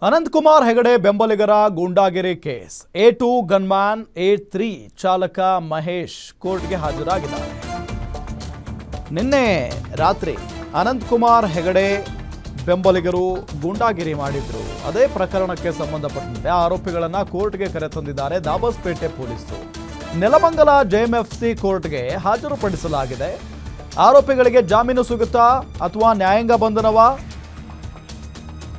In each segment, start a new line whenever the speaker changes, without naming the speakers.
ಅನಂತಕುಮಾರ್ ಹೆಗಡೆ ಬೆಂಬಲಿಗರ ಗೂಂಡಾಗಿರಿ case A2 gunman A3 ಚಾಲಕ ಮಹೇಶ್ ಕೋರ್ಟ್ಗೆ ಹಾಜರಾಗಿದ್ದಾರೆ. ನಿನ್ನೆ ರಾತ್ರಿ ಅನಂತಕುಮಾರ್ ಹೆಗಡೆ ಬೆಂಬಲಿಗರು ಗೂಂಡಾಗಿರಿ ಮಾಡಿದ್ರು. ಅದೇ ಪ್ರಕರಣಕ್ಕೆ ಸಂಬಂಧಪಟ್ಟಂತೆ ಆರೋಪಿಗಳನ್ನು ಕೋರ್ಟ್ಗೆ ಕರೆತಂದಿದ್ದಾರೆ ದಾಬಸ್ಪೇಟೆ ಪೊಲೀಸರು. ನೆಲಮಂಗಲ JMFC ಕೋರ್ಟ್ಗೆ ಹಾಜರುಪಡಿಸಲಾಗಿದೆ. ಆರೋಪಿಗಳಿಗೆ ಜಾಮೀನು ಸಿಗುತ್ತಾ ಅಥವಾ ನ್ಯಾಯಾಂಗ ಬಂಧನವಾ?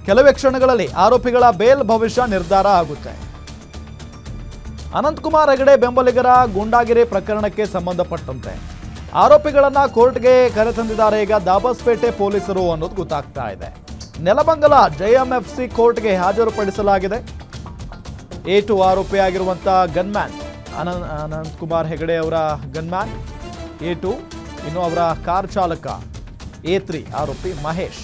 ಕೆಲವೇ ಕ್ಷಣಗಳಲ್ಲಿ ಆರೋಪಿಗಳ ಬೇಲ್ ಭವಿಷ್ಯ ನಿರ್ಧಾರ ಆಗುತ್ತೆ. ಅನಂತಕುಮಾರ್ ಹೆಗಡೆ ಬೆಂಬಲಿಗರ ಗೂಂಡಾಗಿರಿ ಪ್ರಕರಣಕ್ಕೆ ಸಂಬಂಧಪಟ್ಟಂತೆ ಆರೋಪಿಗಳನ್ನ ಕೋರ್ಟ್ಗೆ ಕರೆತಂದಿದ್ದಾರೆ ಈಗ ದಾಬಸ್ಪೇಟೆ ಪೊಲೀಸರು ಅನ್ನೋದು ಗೊತ್ತಾಗ್ತಾ ಇದೆ. ನೆಲಮಂಗಲ JMFC ಕೋರ್ಟ್ಗೆ ಹಾಜರುಪಡಿಸಲಾಗಿದೆ. A2 ಆರೋಪಿಯಾಗಿರುವಂತಹ ಗನ್ಮ್ಯಾನ್ ಅನಂತಕುಮಾರ್ ಹೆಗಡೆ ಅವರ ಗನ್ಮ್ಯಾನ್ A2, ಇನ್ನು ಅವರ ಕಾರ್ ಚಾಲಕ A3 ಆರೋಪಿ ಮಹೇಶ್,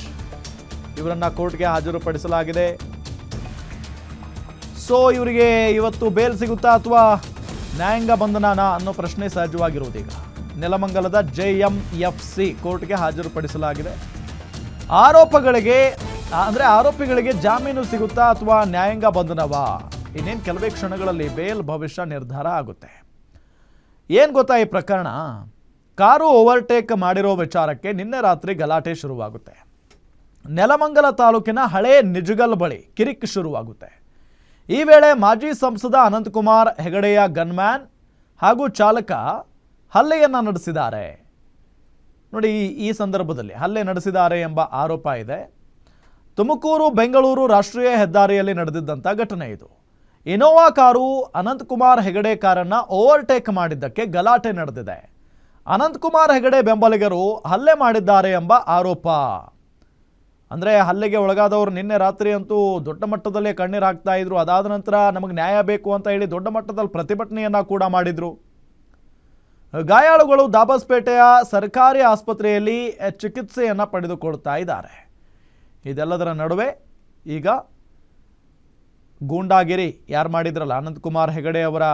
ಇವರನ್ನ ಕೋರ್ಟ್ಗೆ ಹಾಜರುಪಡಿಸಲಾಗಿದೆ. ಸೊ ಇವರಿಗೆ ಇವತ್ತು ಬೇಲ್ ಸಿಗುತ್ತಾ ಅಥವಾ ನ್ಯಾಯಾಂಗ ಬಂಧನನ ಅನ್ನೋ ಪ್ರಶ್ನೆ ಸಹಜವಾಗಿರುವುದು. ಈಗ ನೆಲಮಂಗಲದ JMFC ಕೋರ್ಟ್ಗೆ ಹಾಜರುಪಡಿಸಲಾಗಿದೆ. ಆರೋಪಿಗಳಿಗೆ ಜಾಮೀನು ಸಿಗುತ್ತಾ ಅಥವಾ ನ್ಯಾಯಾಂಗ ಬಂಧನವಾ? ಇನ್ನೇನು ಕೆಲವೇ ಕ್ಷಣಗಳಲ್ಲಿ ಬೇಲ್ ಭವಿಷ್ಯ ನಿರ್ಧಾರ ಆಗುತ್ತೆ. ಏನು ಗೊತ್ತಾ ಈ ಪ್ರಕರಣ? ಕಾರು ಓವರ್ಟೇಕ್ ಮಾಡಿರೋ ವಿಚಾರಕ್ಕೆ ನಿನ್ನೆ ರಾತ್ರಿ ಗಲಾಟೆ ಶುರುವಾಗುತ್ತೆ. ನೆಲಮಂಗಲ ತಾಲೂಕಿನ ಹಳೆ ನಿಜಗಲ್ ಬಳಿ ಕಿರಿಕ್ ಶುರುವಾಗುತ್ತೆ. ಈ ವೇಳೆ ಮಾಜಿ ಸಂಸದ ಅನಂತಕುಮಾರ್ ಹೆಗಡೆಯ ಗನ್ಮ್ಯಾನ್ ಹಾಗೂ ಚಾಲಕ ಹಲ್ಲೆಯನ್ನ ನಡೆಸಿದ್ದಾರೆ. ನೋಡಿ, ಈ ಸಂದರ್ಭದಲ್ಲಿ ಹಲ್ಲೆ ನಡೆಸಿದ್ದಾರೆ ಎಂಬ ಆರೋಪ ಇದೆ. ತುಮಕೂರು ಬೆಂಗಳೂರು ರಾಷ್ಟ್ರೀಯ ಹೆದ್ದಾರಿಯಲ್ಲಿ ನಡೆದಿದ್ದಂಥ ಘಟನೆ ಇದು. ಇನೋವಾ ಕಾರು ಅನಂತಕುಮಾರ್ ಹೆಗಡೆ ಕಾರನ್ನ ಓವರ್ಟೇಕ್ ಮಾಡಿದ್ದಕ್ಕೆ ಗಲಾಟೆ ನಡೆದಿದೆ. ಅನಂತಕುಮಾರ್ ಹೆಗಡೆ ಬೆಂಬಲಿಗರು ಹಲ್ಲೆ ಮಾಡಿದ್ದಾರೆ ಎಂಬ ಆರೋಪ. ಅಂದರೆ ಹಲ್ಲೆಗೆ ಒಳಗಾದವರು ನಿನ್ನೆ ರಾತ್ರಿ ಅಂತೂ ದೊಡ್ಡ ಮಟ್ಟದಲ್ಲೇ ಕಣ್ಣೀರು ಹಾಕ್ತಾ ಇದ್ರು. ಅದಾದ ನಂತರ ನಮಗೆ ನ್ಯಾಯ ಬೇಕು ಅಂತ ಹೇಳಿ ದೊಡ್ಡ ಮಟ್ಟದಲ್ಲಿ ಪ್ರತಿಭಟನೆಯನ್ನು ಕೂಡ ಮಾಡಿದರು. ಗಾಯಾಳುಗಳು ದಾಬಸ್ಪೇಟೆಯ ಸರ್ಕಾರಿ ಆಸ್ಪತ್ರೆಯಲ್ಲಿ ಚಿಕಿತ್ಸೆಯನ್ನು ಪಡೆದುಕೊಳ್ತಾ ಇದ್ದಾರೆ. ಇದೆಲ್ಲದರ ನಡುವೆ ಈಗ ಗೂಂಡಾಗಿರಿ ಯಾರು ಮಾಡಿದ್ರಲ್ಲ ಅನಂತಕುಮಾರ್ ಹೆಗಡೆ ಅವರ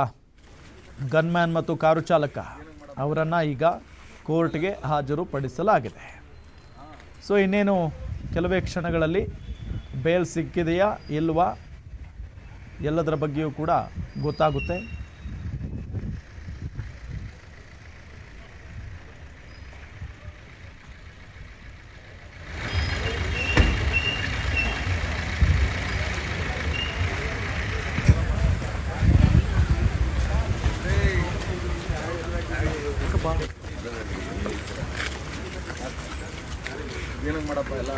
ಗನ್ಮ್ಯಾನ್ ಮತ್ತು ಕಾರು ಚಾಲಕ, ಅವರನ್ನು ಈಗ ಕೋರ್ಟ್ಗೆ ಹಾಜರುಪಡಿಸಲಾಗಿದೆ. ಸೊ ಇನ್ನೇನು ಕೆಲವೇ ಕ್ಷಣಗಳಲ್ಲಿ ಬೇಲ್ ಸಿಕ್ಕಿದೆಯಾ ಇಲ್ವಾ ಎಲ್ಲದರ ಬಗ್ಗೆಯೂ ಕೂಡ ಗೊತ್ತಾಗುತ್ತೆ.
ಏನಕ್ಕೆ ಮಾಡಪ್ಪ ಎಲ್ಲ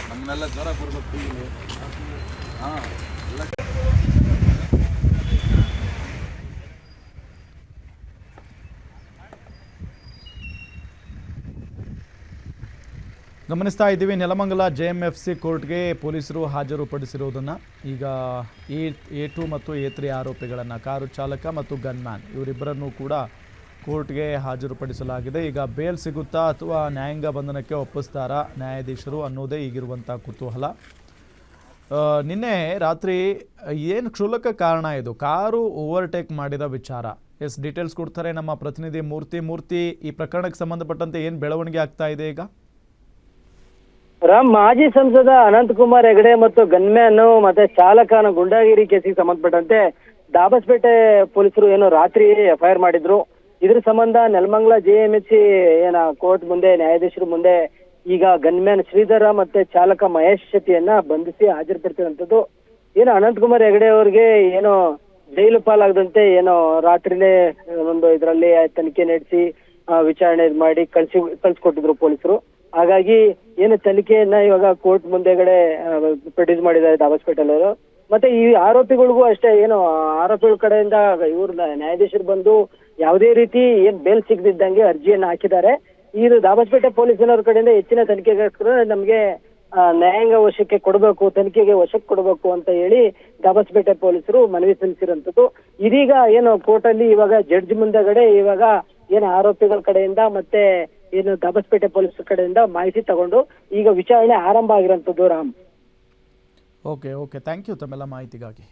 ನಮ್ಮನ್ನೆಲ್ಲ ಜ್ವರ ಬರ್ಬೇಕು. ಹಾಂ,
ಗಮನಿಸ್ತಾ ಇದ್ದೀವಿ ನೆಲಮಂಗಲ JMFC ಕೋರ್ಟ್ಗೆ ಪೊಲೀಸರು ಹಾಜರುಪಡಿಸಿರುವುದನ್ನು. ಈಗ A2 ಮತ್ತು A3 ಆರೋಪಿಗಳನ್ನು, ಕಾರು ಚಾಲಕ ಮತ್ತು ಗನ್ಮ್ಯಾನ್, ಇವರಿಬ್ಬರನ್ನು ಕೂಡ ಕೋರ್ಟ್ಗೆ ಹಾಜರುಪಡಿಸಲಾಗಿದೆ. ಈಗ ಬೇಲ್ ಸಿಗುತ್ತಾ ಅಥವಾ ನ್ಯಾಯಾಂಗ ಬಂಧನಕ್ಕೆ ಒಪ್ಪಿಸ್ತಾರಾ ನ್ಯಾಯಾಧೀಶರು ಅನ್ನೋದೇ ಈಗಿರುವಂಥ ಕುತೂಹಲ. ನಿನ್ನೆ ರಾತ್ರಿ ಏನು ಕ್ಷುಲ್ಲಕ ಕಾರಣ ಇದು? ಕಾರು ಓವರ್ಟೇಕ್ ಮಾಡಿದ ವಿಚಾರ. ಡೀಟೇಲ್ಸ್ ಕೊಡ್ತಾರೆ ನಮ್ಮ ಪ್ರತಿನಿಧಿ ಮೂರ್ತಿ. ಈ ಪ್ರಕರಣಕ್ಕೆ ಸಂಬಂಧಪಟ್ಟಂತೆ ಏನು ಬೆಳವಣಿಗೆ ಆಗ್ತಾ ಇದೆ ಈಗ?
ಮಾಜಿ ಸಂಸದ ಅನಂತಕುಮಾರ್ ಹೆಗಡೆ ಮತ್ತು ಗನ್ಮ್ಯಾನ್ ಮತ್ತೆ ಚಾಲಕನ ಗುಂಡಾಗಿರಿ ಕೇಸಿಗೆ ಸಂಬಂಧಪಟ್ಟಂತೆ ದಾಬಸ್ಪೇಟೆ ಪೊಲೀಸರು ಏನು ರಾತ್ರಿ FIR ಮಾಡಿದ್ರು. ಇದ್ರ ಸಂಬಂಧ ನೆಲಮಂಗಲ JMFC ಕೋರ್ಟ್ ಮುಂದೆ ನ್ಯಾಯಾಧೀಶರ ಮುಂದೆ ಈಗ ಗನ್ಮ್ಯಾನ್ ಶ್ರೀಧರ ಮತ್ತೆ ಚಾಲಕ ಮಹೇಶ್ ಶೆಟ್ಟಿಯನ್ನ ಬಂಧಿಸಿ ಹಾಜರುಪಡಿಸಿರುವಂತದ್ದು. ಏನು ಅನಂತಕುಮಾರ್ ಹೆಗಡೆ ಅವ್ರಿಗೆ ಏನೋ ಜೈಲು ಪಾಲಾಗದಂತೆ ಏನೋ ರಾತ್ರಿನೇ ಒಂದು ಇದರಲ್ಲಿ ತನಿಖೆ ನಡೆಸಿ ವಿಚಾರಣೆ ಮಾಡಿ ಕಳ್ಸಿಕೊಟ್ಟಿದ್ರು ಪೊಲೀಸರು. ಹಾಗಾಗಿ ಏನು ತನಿಖೆಯನ್ನ ಇವಾಗ ಕೋರ್ಟ್ ಮುಂದೆಗಡೆ ಪ್ರೊಡ್ಯೂಸ್ ಮಾಡಿದ್ದಾರೆ ದಾಬಸ್ಪೇಟೆಯವರು. ಮತ್ತೆ ಈ ಆರೋಪಿಗಳಿಗೂ ಅಷ್ಟೇ, ಏನು ಆರೋಪಿಗಳ ಕಡೆಯಿಂದ ಇವ್ರ ನ್ಯಾಯಾಧೀಶರು ಬಂದು ಯಾವುದೇ ರೀತಿ ಏನ್ ಬೇಲ್ ಸಿಗದಿದ್ದಂಗೆ ಅರ್ಜಿಯನ್ನ ಹಾಕಿದ್ದಾರೆ. ಇದು ದಾಬಸ್ಪೇಟೆ ಪೊಲೀಸರ ಕಡೆಯಿಂದ ಹೆಚ್ಚಿನ ತನಿಖೆಗೋಸ್ಕರ ನಮ್ಗೆ ನ್ಯಾಯಾಂಗ ವಶಕ್ಕೆ ಕೊಡಬೇಕು, ತನಿಖೆಗೆ ವಶಕ್ಕೆ ಕೊಡಬೇಕು ಅಂತ ಹೇಳಿ ದಾಬಸ್ಪೇಟೆ ಪೊಲೀಸರು ಮನವಿ ಸಲ್ಲಿಸಿರುವಂತದ್ದು. ಇದೀಗ ಏನು ಕೋರ್ಟ್ ಅಲ್ಲಿ ಇವಾಗ ಜಡ್ಜ್ ಮುಂದೆಗಡೆ ಇವಾಗ ಏನು ಆರೋಪಿಗಳ ಕಡೆಯಿಂದ ಮತ್ತೆ ಏನು ದಾಬಸ್ಪೇಟೆ ಪೊಲೀಸರ ಕಡೆಯಿಂದ ಮಾಹಿತಿ ತಗೊಂಡು ಈಗ ವಿಚಾರಣೆ ಆರಂಭ ಆಗಿರೋಂಥದ್ದು. ರಾಮ್,
ಓಕೆ, ಥ್ಯಾಂಕ್ ಯು ತಮ್ಮೆಲ್ಲ ಮಾಹಿತಿಗಾಗಿ.